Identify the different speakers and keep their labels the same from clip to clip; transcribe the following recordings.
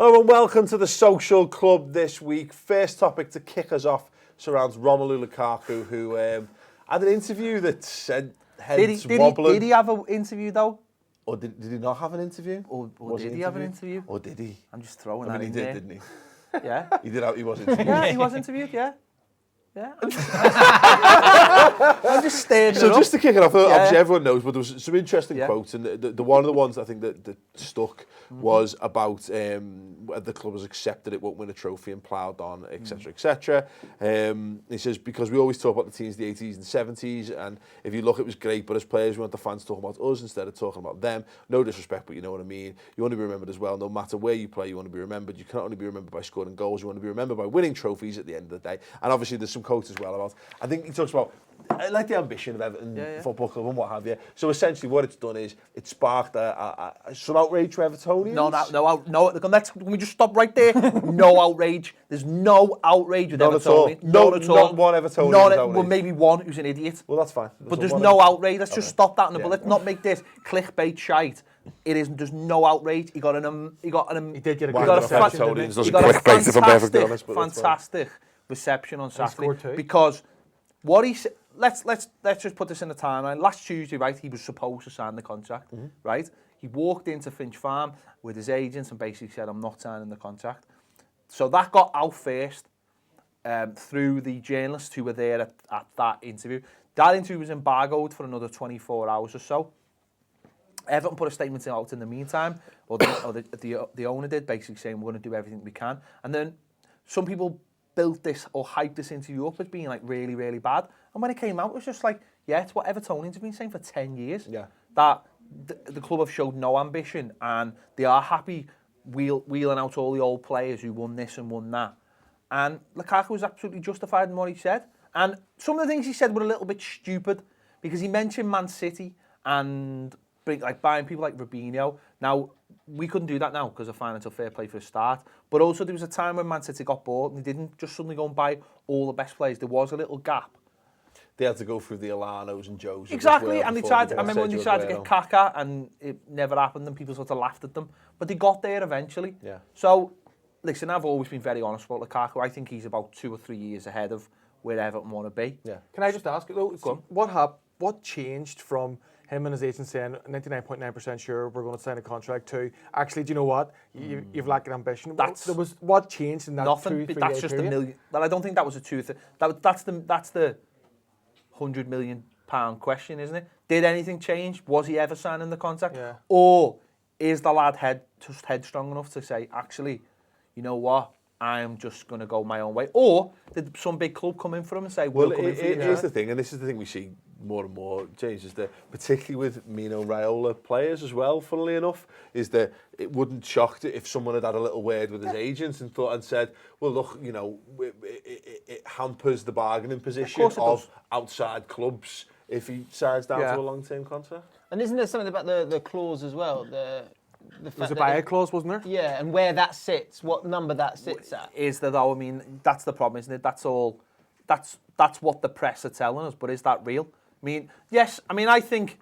Speaker 1: Hello and welcome to the Social Club this week. First topic to kick us off surrounds Romelu Lukaku, who had an interview that said heads wobbling.
Speaker 2: Did he have an interview though?
Speaker 1: Or did he not have an interview?
Speaker 2: Or did he have an interview?
Speaker 1: Or did he?
Speaker 2: I'm just throwing that in
Speaker 1: he did,
Speaker 2: there.
Speaker 1: didn't he?
Speaker 2: Yeah.
Speaker 1: He was interviewed.
Speaker 2: Yeah, he was interviewed, yeah. Yeah. I'm just staring
Speaker 1: So just to kick it off, obviously everyone knows, but there was some interesting quotes, and the one of the ones I think that stuck was about the club has accepted it won't win a trophy and ploughed on, etc., etc. He says, because we always talk about the teams of the 80s and 70s, and if you look, it was great, but as players, we want the fans talking about us instead of talking about them. No disrespect, but you know what I mean. You want to be remembered as well. No matter where you play, you want to be remembered. You cannot only be remembered by scoring goals, you want to be remembered by winning trophies at the end of the day. And obviously there's some quotes as well about, I think he talks about like the ambition of Everton Football Club and what have you. So essentially what it's done is it sparked some outrage for Evertonians.
Speaker 2: No, let's, can we just stop right there? No outrage. There's no outrage with Evertonians.
Speaker 1: Not at all. Not one Evertonian.
Speaker 2: Well, maybe one who's an idiot.
Speaker 1: Well, that's fine.
Speaker 2: But there's no outrage. Let's just stop that. But let's not make this clickbait shite. It isn't. There's no outrage. He did get a fantastic reception on Saturday because what he said. Let's just put this in the timeline. Last Tuesday, right, he was supposed to sign the contract, right? He walked into Finch Farm with his agents and basically said, "I'm not signing the contract." So that got out first through the journalists who were there at that interview. That interview was embargoed for another 24 hours or so. Everton put a statement out in the meantime, or the owner did, basically saying we're going to do everything we can. And then some people built this or hyped this interview up as being like really, really bad. And when it came out, it was just like, yeah, it's what Evertonians have been saying for 10 years. Yeah. That the club have showed no ambition and they are happy wheeling out all the old players who won this and won that. And Lukaku was absolutely justified in what he said. And some of the things he said were a little bit stupid because he mentioned Man City and buying people like Robinho. Now, we couldn't do that now because of financial fair play for a start. But also there was a time when Man City got bored and they didn't just suddenly go and buy all the best players. There was a little gap.
Speaker 1: They had to go through the Alanos and Joes.
Speaker 2: Exactly, and they tried. I remember when they tried to get Kaka, and it never happened, and people sort of laughed at them. But they got there eventually. Yeah. So, listen, I've always been very honest about Lukaku. I think he's about 2 or 3 years ahead of where Everton want to be.
Speaker 3: Yeah. Can I just ask though? What changed from him and his agent saying 99.9% sure we're going to sign a contract to actually, do you know what? You've lacked ambition. What changed in that
Speaker 2: nothing. That's just period? $1 million. Well, I don't think that was a truth. That's the £100 million question, isn't it? Did anything change? Was he ever signing the contract? Yeah. Or is the lad headstrong enough to say, actually, you know what? I am just going to go my own way. Or did some big club come in for him and say, we'll come in for you?
Speaker 1: Here's the thing, and this is the thing we see more and more, James, is that particularly with Mino Raiola players as well, funnily enough, is that it wouldn't shock if someone had a little word with his agents and said, well, look, you know, it hampers the bargaining position of outside clubs if he signs down to a long-term contract.
Speaker 4: And isn't there something about the clause as well?
Speaker 3: There's a buyout clause, wasn't there?
Speaker 4: Yeah, and where that sits, what number that sits at.
Speaker 2: Is there though? I mean, that's the problem, isn't it? That's what the press are telling us, but is that real? I mean, yes. I mean, I think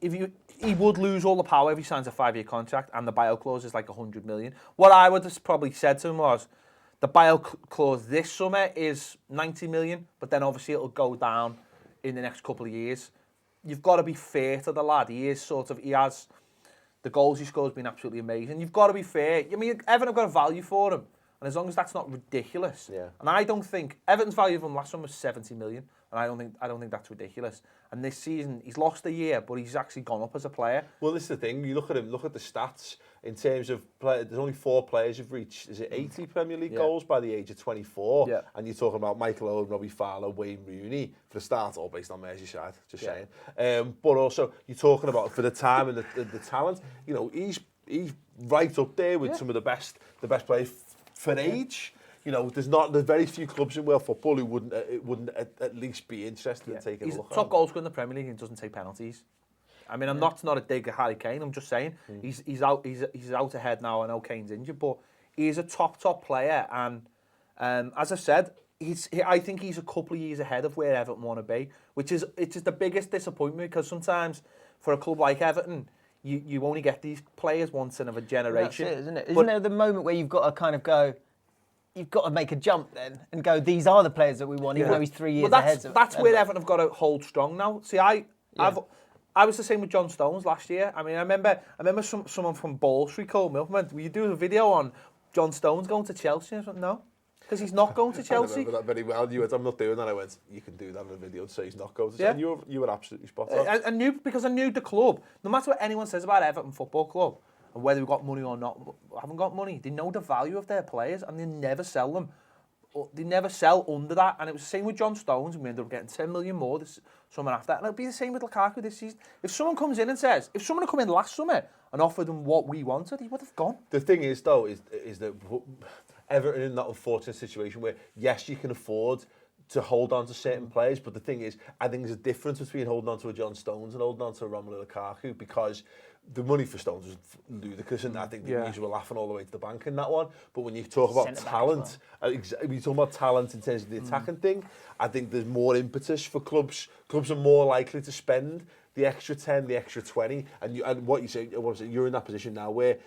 Speaker 2: he would lose all the power if he signs a 5-year contract, and the buyout clause is like 100 million. What I would have probably said to him was, the buyout clause this summer is 90 million, but then obviously it'll go down in the next couple of years. You've got to be fair to the lad. He has the goals he scored has been absolutely amazing. You've got to be fair. I mean, Everton have got a value for him, and as long as that's not ridiculous, and I don't think Everton's value of him last summer was 70 million. And I don't think that's ridiculous. And this season, he's lost a year, but he's actually gone up as a player.
Speaker 1: Well, this is the thing. You look at him, look at the stats in terms of there's only 4 players who've reached, is it 80 Premier League goals by the age of 24? Yeah. And you're talking about Michael Owen, Robbie Fowler, Wayne Rooney, for the start, all based on Merseyside, just saying. But also, you're talking about for the time and the talent, you know, he's right up there with some of the best players for age. You know, there's very few clubs in world football who wouldn't at least be interested in taking a look at him.
Speaker 2: He's top goal scorer in the Premier League and doesn't take penalties. I mean, I'm not a dig at Harry Kane. I'm just saying he's out ahead now. I know Kane's injured, but he's a top player. And as I said, I think he's a couple of years ahead of where Everton want to be, which is the biggest disappointment because sometimes for a club like Everton, you only get these players once in a generation.
Speaker 4: That's it, isn't it? Isn't there the moment where you've got to kind of go, you've got to make a jump then and go, these are the players that we want, even though he's 3 years ahead of
Speaker 2: that's where Everton have got to hold strong now. See, I was the same with John Stones last year. I mean, I remember someone from Ball Street called me up and went, will you do a video on John Stones going to Chelsea? I went, no. Because he's not going to Chelsea.
Speaker 1: I remember that very well. You went, I'm not doing that. I went, you can do that in a video and say he's not going to Chelsea. And you were absolutely spot on.
Speaker 2: I knew the club. No matter what anyone says about Everton Football Club, and whether we've got money or not, haven't got money, they know the value of their players and they never sell them. They never sell under that. And it was the same with John Stones, and we ended up getting 10 million more this summer after. And it'll be the same with Lukaku this season. If someone comes in and says, if someone had come in last summer and offered them what we wanted, he would have gone.
Speaker 1: The thing is, though, is that Everton in that unfortunate situation where, yes, you can afford to hold on to certain players, but the thing is, I think there's a difference between holding on to a John Stones and holding on to a Romelu Lukaku, because the money for Stones was ludicrous, and I think the news were laughing all the way to the bank in that one. But when you talk about talent, when you talk about talent in terms of the attacking thing, I think there's more impetus for clubs. Clubs are more likely to spend the extra 10, the extra 20, and what you say, you're in that position now where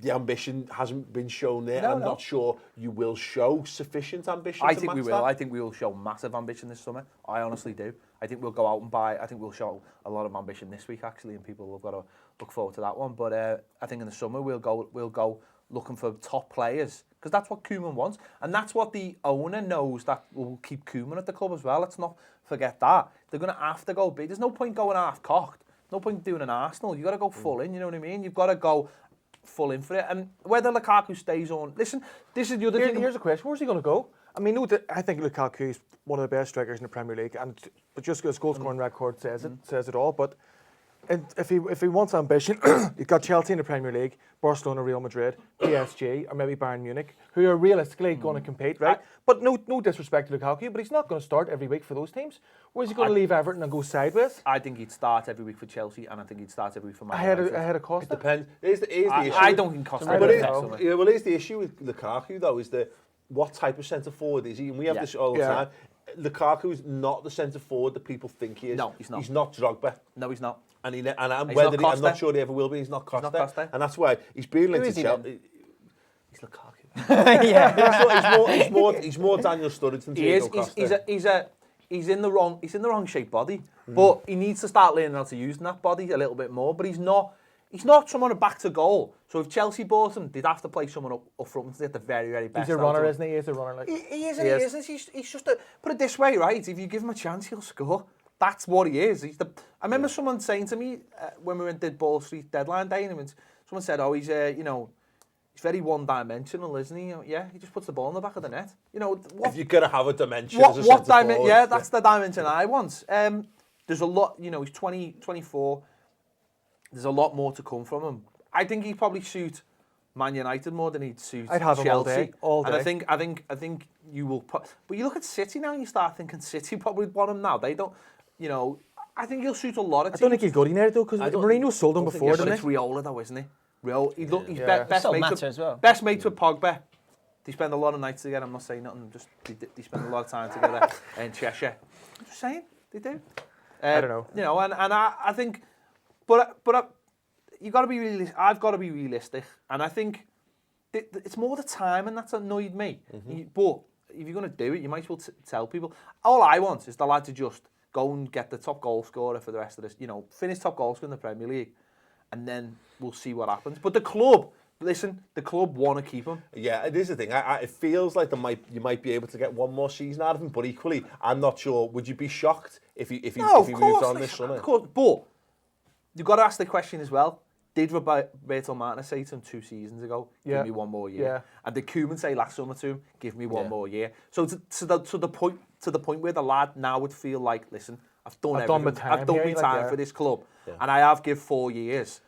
Speaker 1: the ambition hasn't been shown there. I'm not sure you will show sufficient ambition.
Speaker 2: I think we will. I think we will show massive ambition this summer. I honestly do. I think we'll go out and buy. I think we'll show a lot of ambition this week, actually, and people have got to look forward to that one. But I think in the summer we'll go looking for top players, because that's what Koeman wants, and that's what the owner knows that will keep Koeman at the club as well. Let's not forget that. They're going to have to go big. There's no point going half-cocked. No point doing an Arsenal. You've got to go full in, you know what I mean? You've got to go full in for it. And whether Lukaku stays on... Listen, this is the other thing.
Speaker 3: Here's a question. Where's he going to go? I mean, I think Lukaku is one of the best strikers in the Premier League, but just his goal-scoring record says it all. But if he wants ambition, you've got Chelsea in the Premier League, Barcelona, Real Madrid, PSG, or maybe Bayern Munich, who are realistically going to compete, right? But no disrespect to Lukaku, but he's not going to start every week for those teams. Where's he going to leave Everton and go sideways?
Speaker 2: I think he'd start every week for Chelsea, and I think he'd start every week for Man
Speaker 3: United. Ahead of Costa?
Speaker 1: It depends. Here's the issue.
Speaker 2: I don't think Costa
Speaker 1: will. Well, here's the issue with Lukaku, though, is that what type of centre forward is he? And we have this all the time. Lukaku is not the centre forward that people think he is.
Speaker 2: No, he's not.
Speaker 1: He's not Drogba.
Speaker 2: No, he's not.
Speaker 1: And I'm not sure he ever will be. He's not Costa. And that's why he's been linked to Chelsea.
Speaker 2: He's Lukaku.
Speaker 1: He's more Daniel Sturridge than Diego Costa.
Speaker 2: He's in the wrong shaped body, but he needs to start learning how to use that body a little bit more. But he's not someone back to goal. So if Chelsea bought him, they'd have to play someone up front to get the very, very best.
Speaker 3: He's a runner, isn't he? He's a runner.
Speaker 2: He isn't. He's just put it this way, right? If you give him a chance, he'll score. That's what he is. I remember someone saying to me when we did Ball Street deadline day, and someone said, "Oh, he's he's very one-dimensional, isn't he?" Yeah, he just puts the ball in the back of the net.
Speaker 1: If you're gonna have a dimension, as a centre forward,
Speaker 2: yeah, that's the dimension I want. There's a lot. He's 24. There's a lot more to come from him. I think he'd probably suit Man United more than he'd suit
Speaker 3: I'd have
Speaker 2: Chelsea.
Speaker 3: Him all day.
Speaker 2: And I think you will. But you look at City now, and you start thinking City probably want him now. They don't. I think he'll suit a lot of teams.
Speaker 3: I don't think he's good in there though, because Mourinho sold him before, didn't he?
Speaker 2: It's Riola though, isn't he? He's best mates with Pogba. They spend a lot of nights together. I'm not saying nothing. Just they spend a lot of time together in Cheshire. I'm just saying they do.
Speaker 3: I don't know.
Speaker 2: And I think, but you got to be realistic. I've got to be realistic, and I think it's more the timing that's annoyed me. But if you're going to do it, you might as well tell people. All I want is the lad to just go and get the top goal scorer for the rest of this. Finish top goal scorer in the Premier League, and then we'll see what happens. But the club want to keep him. Yeah, it is the thing. It feels like you might be able to get one more season out of him, but equally, I'm not sure. Would you be shocked if he moved on this summer? Of course, but you've got to ask the question as well. Did Roberto Martinez say to him 2 seasons ago, give me one more year? Yeah. And did Koeman say last summer to him, give me one more year? So to the point where the lad now would feel like, listen, I've done everything. I've done my time for this club, and I have give 4 years.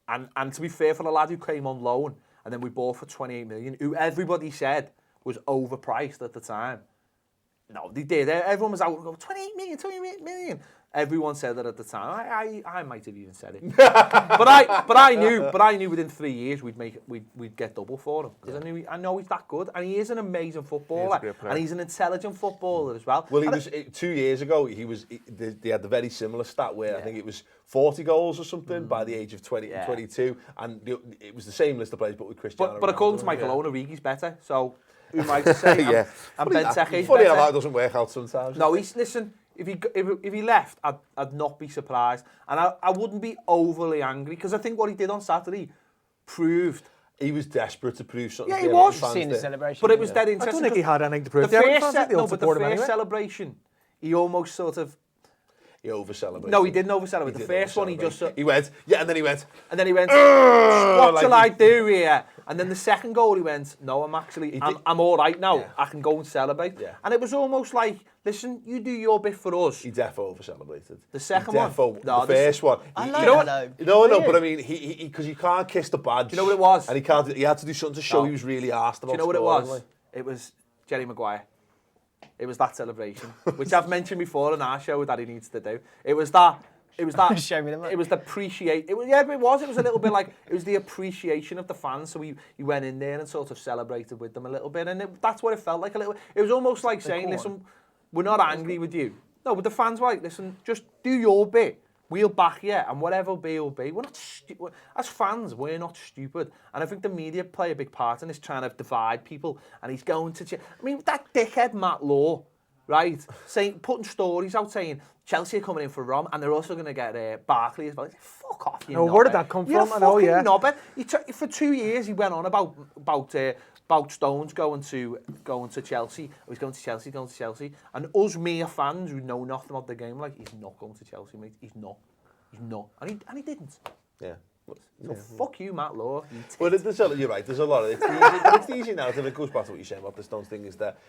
Speaker 2: And to be fair, for the lad who came on loan and then we bought for 28 million, who everybody said was overpriced at the time, No, they did. Everyone was out going, 28 million. Everyone said that at the time. I might have even said it. but I knew within 3 years we'd get double for him because I know he's that good and he is an amazing footballer and he's an intelligent footballer as well.
Speaker 1: Well, he was 2 years ago. They had the very similar stat where I think it was 40 goals or something by the age of 22, and it was the same list of players but with Cristiano.
Speaker 2: But according to Michael Owen, Origi's better. So who might say? And Benteke's
Speaker 1: funny
Speaker 2: better.
Speaker 1: how that doesn't work out sometimes.
Speaker 2: No, listen. If he left, I'd not be surprised, and I wouldn't be overly angry because I think what he did on Saturday proved
Speaker 1: he was desperate to prove something.
Speaker 2: Yeah, he was.
Speaker 4: Seeing the celebration,
Speaker 2: but it was dead interesting.
Speaker 3: I don't think he had anything to prove.
Speaker 2: The first celebration, he almost sort of.
Speaker 1: He over-celebrated.
Speaker 2: No, he didn't over-celebrate. The first one, he just...
Speaker 1: He went, and then he went...
Speaker 2: what shall I do here? And then the second goal, he went, no, I'm all right now. Yeah. I can go and celebrate. Yeah. And it was almost like, listen, you do your bit for us.
Speaker 1: He defo over-celebrated.
Speaker 2: The second one?
Speaker 1: The first one.
Speaker 4: I know that.
Speaker 1: No, but I mean, because you can't kiss the badge.
Speaker 2: Do you know what it was?
Speaker 1: And he had to do something to show he was really arsed about.
Speaker 2: Do you know what it was? It was Jerry Maguire. It was that celebration, which I've mentioned before in our show that he needs to do. It was that.
Speaker 4: Show me the money.
Speaker 2: It was the appreciate. It was a little bit like it was the appreciation of the fans. So he went in there and sort of celebrated with them a little bit, and that's what it felt like a little. It was almost like saying, "Listen, we're not angry with you." No, but the fans were like, "Listen, just do your bit. We'll back you, and whatever will be, will be." We're not stupid. As fans, we're not stupid. And I think the media play a big part in this, trying to divide people. And he's going to... I mean, that dickhead Matt Law, right, putting stories out saying Chelsea are coming in for Rom, and they're also going to get Barkley as well. Like, fuck off, you knobber.
Speaker 3: Where did that come from?
Speaker 2: I know, yeah. Knobber. For 2 years, he went on about Stones going to Chelsea. Oh, he's going to Chelsea. And us mere fans who know nothing about the game, like, he's not going to Chelsea, mate. He's not. And he didn't.
Speaker 1: Yeah.
Speaker 2: So fuck you, Matt Law.
Speaker 1: Well, you're right. There's a lot of it. It's easy now. And it goes back to what you're saying about the Stones thing is that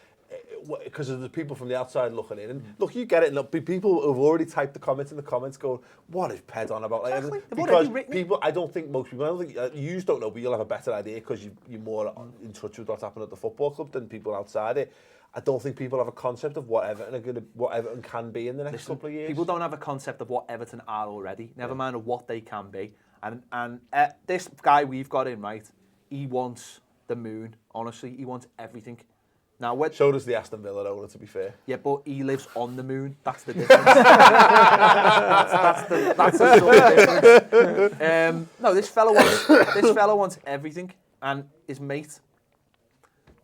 Speaker 1: because there's people from the outside looking in. And look, you get it. Look, people have already typed the comments in the comments going, what is Ped on about?
Speaker 2: Exactly.
Speaker 1: Because people, I don't think most people, you don't know, but you'll have a better idea because you're more in touch with what's happening at the football club than people outside it. I don't think people have a concept of what Everton can be in the next couple of years.
Speaker 2: People don't have a concept of what Everton are already, never mind of what they can be. And this guy we've got in, right, he wants the moon, honestly. He wants everything. Now,
Speaker 1: so does the Aston Villa owner, to be fair.
Speaker 2: Yeah, but he lives on the moon. That's the difference. that's the sort of difference. No, this fella wants everything, and his mate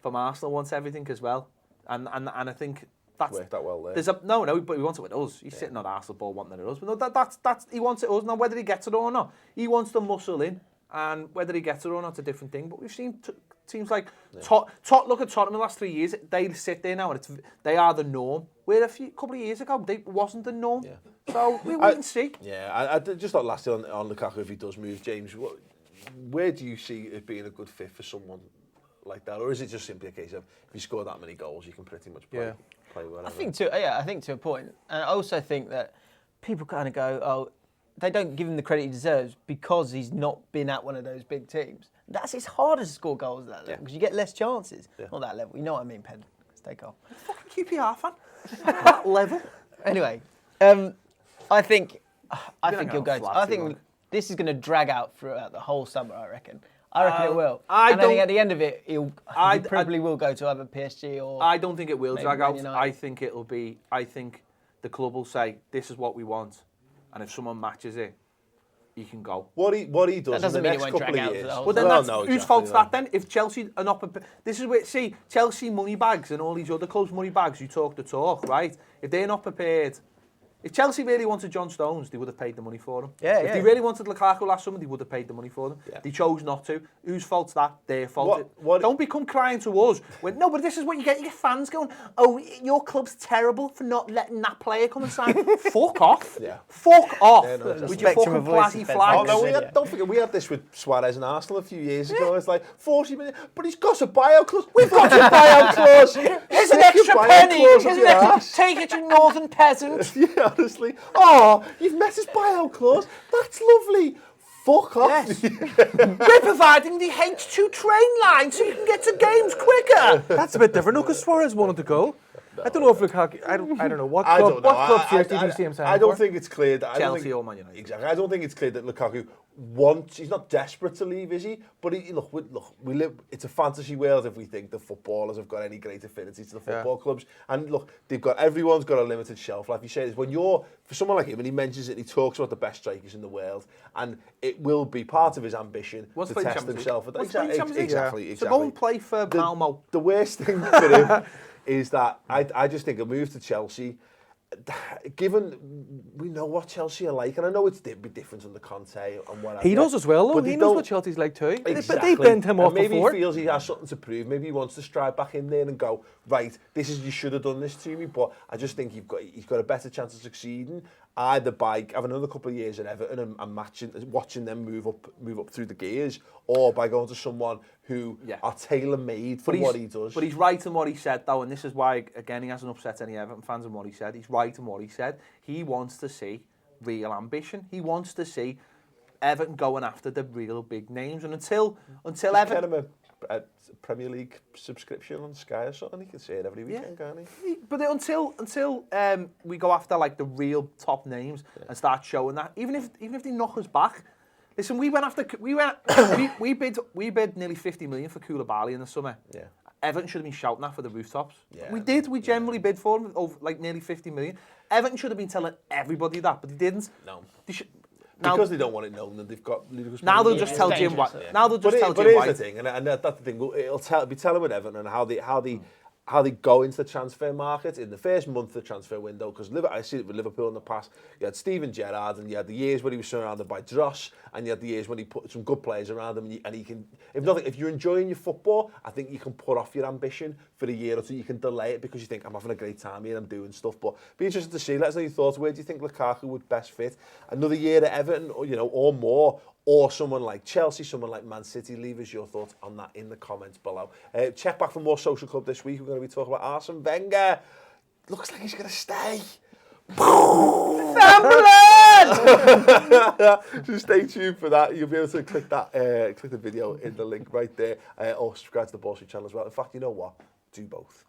Speaker 2: from Arsenal wants everything as well. And I think that's
Speaker 1: worked that well there.
Speaker 2: But he wants it with us. He's sitting on Arsenal ball wanting it with us. But no, that's he wants it with us. Now, whether he gets it or not, he wants the muscle in, and whether he gets it or not, is a different thing. But we've seen teams like look at Tottenham in the last 3 years. They sit there now, and they are the norm. Where a couple of years ago, they wasn't the norm. Yeah. So we wait and see.
Speaker 1: Yeah, I just thought lastly on Lukaku, if he does move, James, where do you see it being a good fit for someone like that, or is it just simply a case of if you score that many goals, you can pretty much play whatever?
Speaker 4: I think to a point, and I also think that people kind of go, oh, they don't give him the credit he deserves because he's not been at one of those big teams. It's harder to score goals at that level because you get less chances on that level. You know what I mean, Pen? Stay calm.
Speaker 2: Fucking QPR fan. That level.
Speaker 4: Anyway, I think he'll go. I think this is going to drag out throughout the whole summer. I reckon it will. I think at the end of it, he probably will go to either PSG or...
Speaker 2: I don't think it will drag out. I think it'll be... I think the club will say, this is what we want. And if someone matches it, he can go.
Speaker 1: What he does in the next couple of years...
Speaker 2: Well, then whose fault's that then? If Chelsea are not... This is where... See, Chelsea money bags and all these other clubs' money bags who talk the talk, right? If they're not prepared... If Chelsea really wanted John Stones, they would have paid the money for him. If they really wanted Lukaku last summer, they would have paid the money for them. Yeah. They chose not to. Whose fault's that? Their fault. Don't become crying to us. No, but this is what you get. You get fans going, oh, your club's terrible for not letting that player come and sign. Fuck off. Yeah. Fuck off. Yeah, with your fucking platy flags.
Speaker 1: Oh, no, don't forget, we had this with Suarez and Arsenal a few years ago. It's like 40 minutes, but he's got a buyout clause. We've got a buyout clause.
Speaker 2: Here's an extra penny. Take it, you northern peasant.
Speaker 1: Yeah. Honestly, you've met his buyout clause. That's lovely. Fuck off.
Speaker 2: Yes. We're providing the H2 train line so you can get to games quicker.
Speaker 3: That's a bit different. No, because Suarez wanted to go. I don't know if Lukaku. I don't know what club. What club seriously do you see him signing
Speaker 1: I don't think it's clear that
Speaker 2: Chelsea or Man United.
Speaker 1: Exactly. I don't think it's clear that Lukaku wants. He's not desperate to leave, is he? But we live. It's a fantasy world if we think the footballers have got any great affinity to the football clubs. And look, everyone's got a limited shelf life. You say this when you're for someone like him, and he mentions it. He talks about the best strikers in the world, and it will be part of his ambition to test himself. Exactly.
Speaker 2: So go and play for Malmo.
Speaker 1: The worst thing for him is that I just think a move to Chelsea, given we know what Chelsea are like, and I know it's be different under Conte and whatever.
Speaker 3: He does as well, though. He knows what Chelsea's like too. Exactly. But they bent him off
Speaker 1: maybe
Speaker 3: before.
Speaker 1: Maybe he feels he has something to prove. Maybe he wants to stride back in there and go, right, you should have done this to me. But I just think he's got a better chance of succeeding either by having another couple of years at Everton and watching them move up through the gears, or by going to someone who are tailor-made for what he does.
Speaker 2: But he's right in what he said, though, and this is why, again, he hasn't upset any Everton fans in what he said. He's right in what he said. He wants to see real ambition. He wants to see Everton going after the real big names. And until Everton...
Speaker 1: Get him a Premier League subscription on Sky or something. He can see it every weekend, can't he?
Speaker 2: But until we go after like the real top names and start showing that, even if they knock us back. Listen, we bid nearly 50 million for Koulibaly in the summer. Yeah. Everton should have been shouting that for the rooftops. Yeah. We did. We generally bid for him over like nearly 50 million. Everton should have been telling everybody that, but they didn't.
Speaker 1: No. Because they don't want it known that they've got ludicrous.
Speaker 2: Now they'll just tell Jim White. Now they'll just tell Jim White.
Speaker 1: But here's the thing, and that's the thing. It'll be telling with Everton and how they go into the transfer market in the first month of the transfer window. Because I see it with Liverpool in the past. You had Steven Gerrard, and you had the years when he was surrounded by dross, and you had the years when he put some good players around him. And he can, if you're enjoying your football, I think you can put off your ambition for a year or two. You can delay it because you think, I'm having a great time here, I'm doing stuff. But be interested to see. Let us know your thoughts. Where do you think Lukaku would best fit? Another year at Everton, or more. Or someone like Chelsea, someone like Man City. Leave us your thoughts on that in the comments below. Check back for more Social Club this week. We're going to be talking about Arsene Wenger. Looks like he's going to stay. So stay tuned for that. You'll be able to click the video in the link right there. Or subscribe to the Ball Street channel as well. In fact, you know what? Do both.